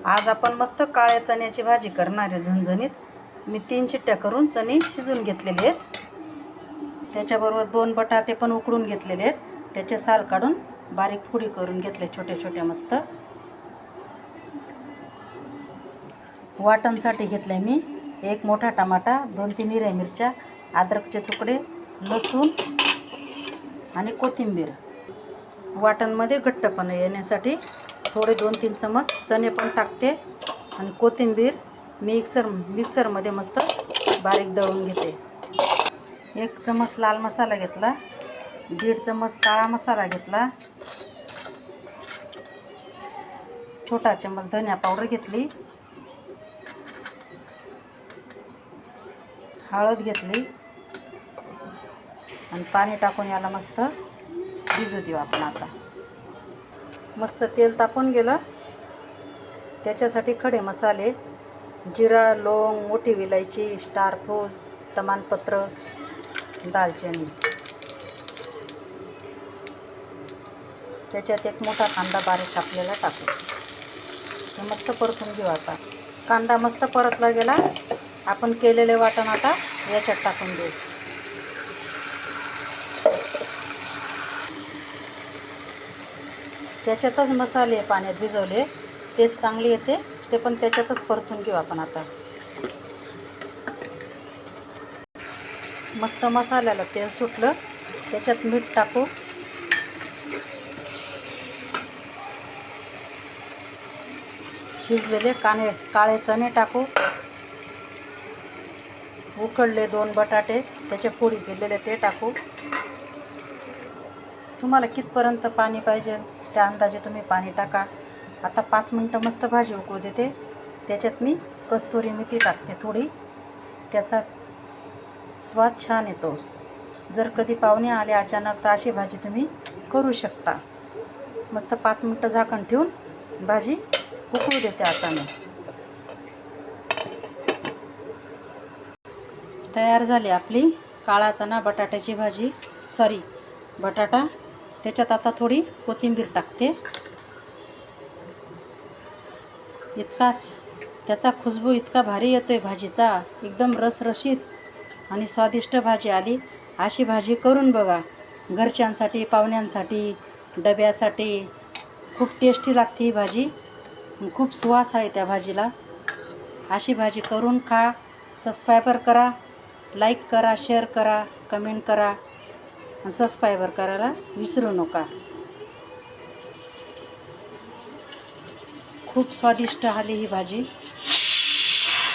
आज आपण मस्त काळ्या चण्याची भाजी करणार आहे झणझणीत। मी 3 शिट्ट्या करून चणे शिजून घेतलेले आहेत। त्याच्याबरोबर 2 बटाटे पण उकडून घेतलेले आहेत, त्याचे साल काढून बारीक फोडी करून घेतले छोटे छोटे मस्त। वाटणसाठी घेतले मी 1 मोठा टमाटा, 2-3 हिरव्या मिरच्या, अद्रकचे तुकडे, लसूण आणि कोथिंबीर। वाटणमध्ये घट्टपणा येण्यासाठी थोडे 2-3 चमच चणे पण टाकते आणि कोथिंबीर मिक्सरमध्ये मस्त बारीक दळून घेते। 1 चमच लाल मसाला घेतला, 1.5 चमच काळा मसाला घेतला, छोटा चमच धनिया पावडर घेतली, हळद घेतली आणि पाणी टाकून याला मस्त भिजू देऊ आपण। आता मस्त तेल तापून गेलं, त्याच्यासाठी खडे मसाले जिरा, लवंग, मोठी विलायची, स्टार फूल, तमालपत्र, दालचिनी। त्याच्यात 1 मोठा कांदा बारीक कापलेला टाकू, हे मस्त परतून घेऊ। आता कांदा मस्त परतला गेला, आपण केलेले वाटण आता याच्यात टाकून देऊ। त्याच्यातच मसाले पाण्यात भिजवले तेच चांगले येते, ते पण त्याच्यातच परतून घेऊ आपण। आता मस्त मसाल्याला तेल सुटलं, त्याच्यात मीठ टाकू, शिजलेले काळे चणे टाकू, उकडले 2 बटाटे त्याचे फोडी केलेले ते टाकू। तुम्हाला कितपर्यंत पाणी पाहिजे त्या अंदाजे तुम्ही पाणी टाका। आता 5 मिनटं मस्त भाजी उकळू देते, त्याच्यात मी कस्तुरी मेथी टाकते थोडी, त्याचा स्वाद छान येतो। जर कधी पाहुणे आले अचानक तर अशी भाजी तुम्ही करू शकता। मस्त 5 मिनटं झाकण ठेवून भाजी उकळू देते। आता मी तयार झाली आपली काळा चणा बटाट्याची भाजी, बटाटा। त्याच्यात आता थोडी कोथिंबीर टाकते, त्याचा खुशबू इतका भारी येतोय भाजीचा, एकदम रसरशीत आणि स्वादिष्ट भाजी आली। अशी भाजी करून बघा, घरच्यांसाठी, पाहुण्यांसाठी, डब्यासाठी खूप टेस्टी लागते ही भाजी, खूप सुवास आहे त्या भाजीला। अशी भाजी करून खा, सबस्क्राईबर करा, लाईक करा, शेअर करा, कमेंट करा, सबस्क्राईबर करायला विसरू नका। खूप स्वादिष्ट आली ही भाजी।